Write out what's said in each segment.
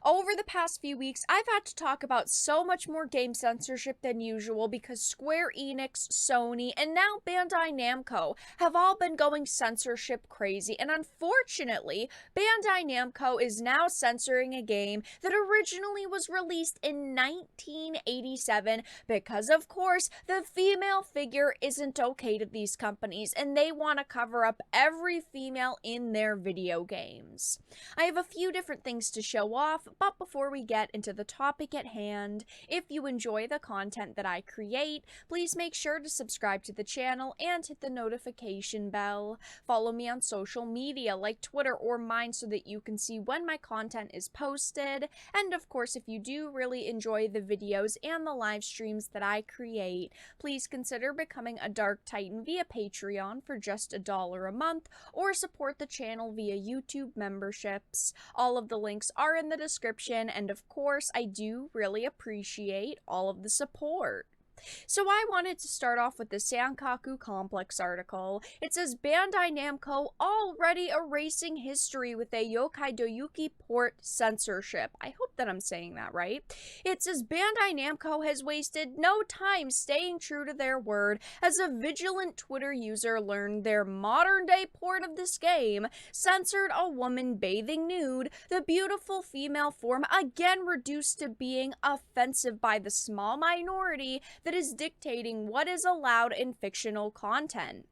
Over the past few weeks, I've had to talk about so much more game censorship than usual because Square Enix, Sony, and now Bandai Namco have all been going censorship crazy, and unfortunately, Bandai Namco is now censoring a game that originally was released in 1987 because, of course, the female figure isn't okay to these companies, and they want to cover up every female in their video games. I have a few different things to show off, but before we get into the topic at hand, if you enjoy the content that I create, please make sure to subscribe to the channel and hit the notification bell. Follow me on social media like Twitter or mine so that you can see when my content is posted. And of course, if you do really enjoy the videos and the live streams that I create, please consider becoming a Dark Titan via Patreon for just $1 a month, or support the channel via YouTube memberships. All of the links are in the description, and of course, I do really appreciate all of the support. So I wanted to start off with the Sankaku Complex article. It says Bandai Namco already erasing history with a Youkai Douchuki port censorship. I hope that I'm saying that right. It says Bandai Namco has wasted no time staying true to their word as a vigilant Twitter user learned their modern day port of this game censored a woman bathing nude, the beautiful female form again reduced to being offensive by the small minority that is dictating what is allowed in fictional content.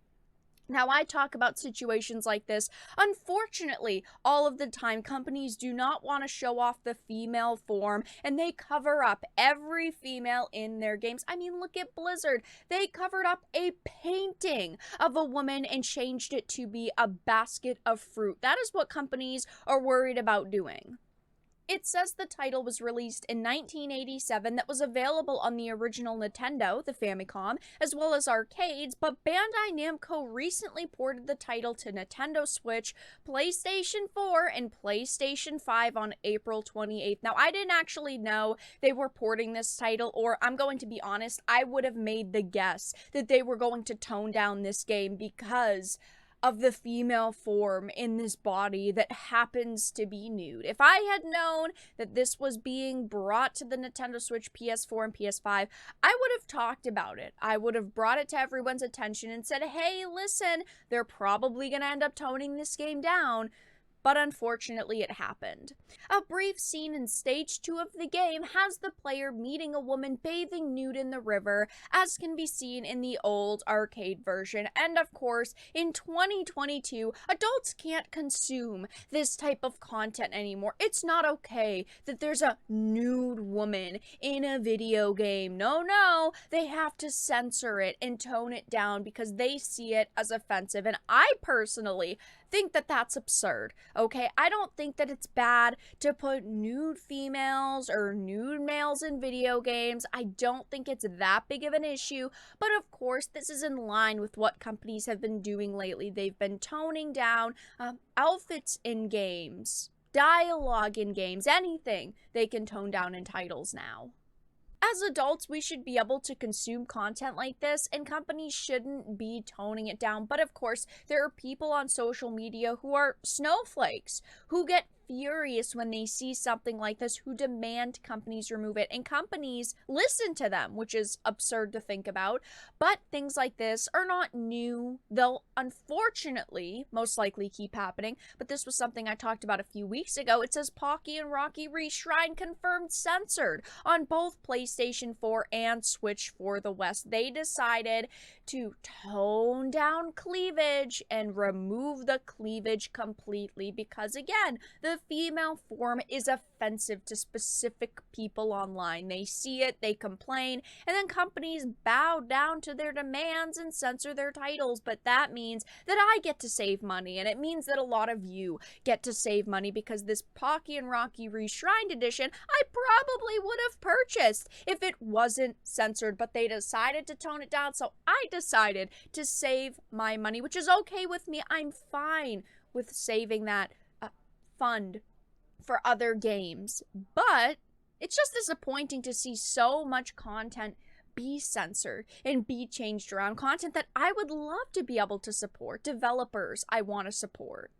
Now, I talk about situations like this. Unfortunately, all of the time, companies do not want to show off the female form, and they cover up every female in their games. I mean, look at Blizzard. They covered up a painting of a woman and changed it to be a basket of fruit. That is what companies are worried about doing. It says the title was released in 1987, that was available on the original Nintendo, the Famicom, as well as arcades, but Bandai Namco recently ported the title to Nintendo Switch, PlayStation 4, and PlayStation 5 on April 28th. Now, I didn't actually know they were porting this title, or I'm going to be honest, I would have made the guess that they were going to tone down this game because of the female form in this body that happens to be nude. If I had known that this was being brought to the Nintendo Switch, PS4, and PS5, I would have talked about it. I would have brought it to everyone's attention and said, hey, listen, they're probably going to end up toning this game down. But unfortunately, it happened. A brief scene in Stage 2 of the game has the player meeting a woman bathing nude in the river, as can be seen in the old arcade version. And of course, in 2022, adults can't consume this type of content anymore. It's not okay that there's a nude woman in a video game. No, they have to censor it and tone it down because they see it as offensive. And I personally think that that's absurd, okay? I don't think that it's bad to put nude females or nude males in video games. I don't think it's that big of an issue, but of course, this is in line with what companies have been doing lately. They've been toning down outfits in games, dialogue in games, anything they can tone down in titles now. As adults, we should be able to consume content like this, and companies shouldn't be toning it down. But of course, there are people on social media who are snowflakes, who get furious when they see something like this, who demand companies remove it, and companies listen to them, which is absurd to think about. But things like this are not new. They'll unfortunately most likely keep happening, but this was something I talked about a few weeks ago. It says Pocky and Rocky Reshrine confirmed censored on both PlayStation 4 and Switch for the West. They decided to tone down cleavage and remove the cleavage completely because, again, the female form is offensive to specific people online. They see it, they complain, and then companies bow down to their demands and censor their titles. But that means that I get to save money, and it means that a lot of you get to save money because this Pocky and Rocky Reshrined edition I probably would have purchased if it wasn't censored, but they decided to tone it down, so I decided to save my money, which is okay with me. I'm fine with saving that fund for other games, but it's just disappointing to see so much content be censored and be changed around, content that I would love to be able to support, developers I want to support.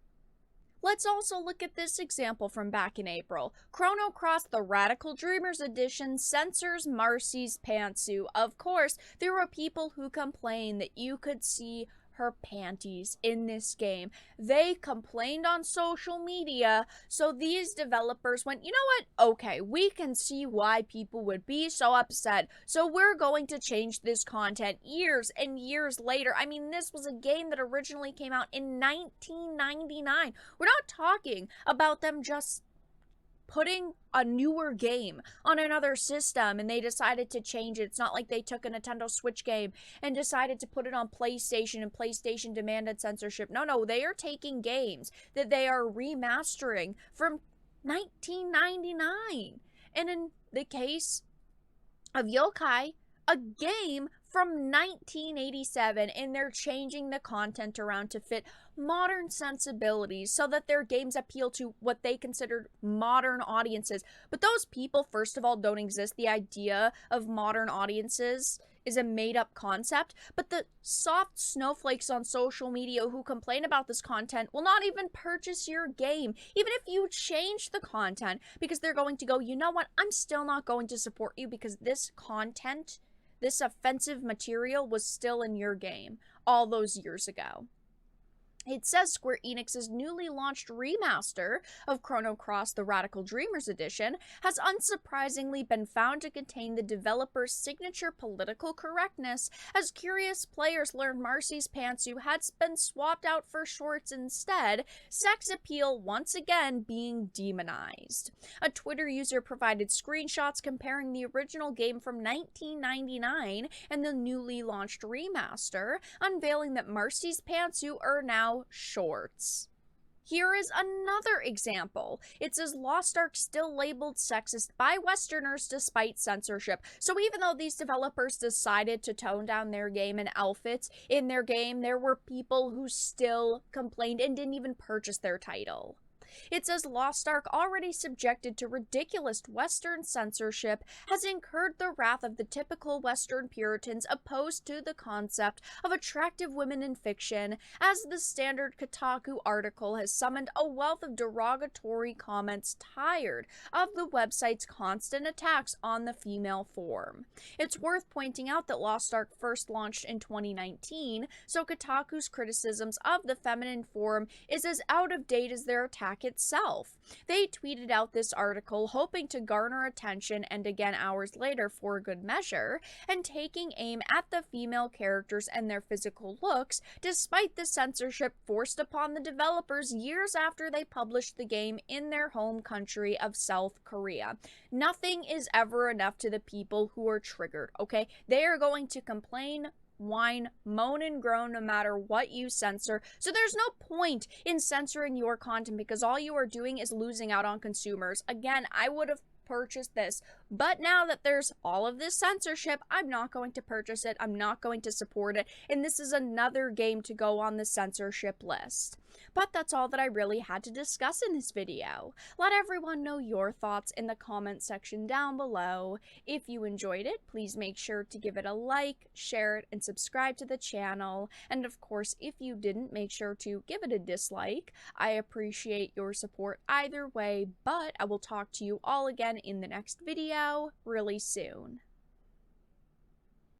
Let's also look at this example from back in April. Chrono Cross, the Radical Dreamers edition, censors Marcy's pantsuit. Of course, there were people who complained that you could see her panties in this game. They complained on social media, so these developers went, you know what? Okay, we can see why people would be so upset, so we're going to change this content years and years later. I mean, this was a game that originally came out in 1999. We're not talking about them just putting a newer game on another system and they decided to change it. It's not like they took a Nintendo Switch game and decided to put it on PlayStation and PlayStation demanded censorship. No, they are taking games that they are remastering from 1999. And in the case of Youkai, a game from 1987, and they're changing the content around to fit modern sensibilities so that their games appeal to what they considered modern audiences. But those people, first of all, don't exist. The idea of modern audiences is a made-up concept, but the soft snowflakes on social media who complain about this content will not even purchase your game, even if you change the content, because they're going to go, you know what, I'm still not going to support you because this content, this offensive material was still in your game all those years ago. It says Square Enix's newly launched remaster of Chrono Cross, the Radical Dreamers edition, has unsurprisingly been found to contain the developer's signature political correctness, as curious players learned Marcy's pantsuit had been swapped out for shorts instead, sex appeal once again being demonized. A Twitter user provided screenshots comparing the original game from 1999 and the newly launched remaster, unveiling that Marcy's pantsuit are now shorts. Here is another example. It says Lost Ark still labeled sexist by Westerners despite censorship. So even though these developers decided to tone down their game and outfits in their game, there were people who still complained and didn't even purchase their title. It says Lost Ark, already subjected to ridiculous Western censorship, has incurred the wrath of the typical Western Puritans opposed to the concept of attractive women in fiction, as the standard Kotaku article has summoned a wealth of derogatory comments tired of the website's constant attacks on the female form. It's worth pointing out that Lost Ark first launched in 2019, so Kotaku's criticisms of the feminine form is as out of date as their attack itself. They tweeted out this article hoping to garner attention, and again hours later for good measure, and taking aim at the female characters and their physical looks, despite the censorship forced upon the developers years after they published the game in their home country of South Korea. Nothing is ever enough to the people who are triggered, okay? They are going to complain, whine, moan, and groan no matter what you censor. So there's no point in censoring your content because all you are doing is losing out on consumers. Again, I would have purchased this, but now that there's all of this censorship, I'm not going to purchase it. I'm not going to support it, and this is another game to go on the censorship list. But that's all that I really had to discuss in this video. Let everyone know your thoughts in the comment section down below. If you enjoyed it, please make sure to give it a like, share it, and subscribe to the channel. And of course, if you didn't, make sure to give it a dislike. I appreciate your support either way, but I will talk to you all again in the next video really soon.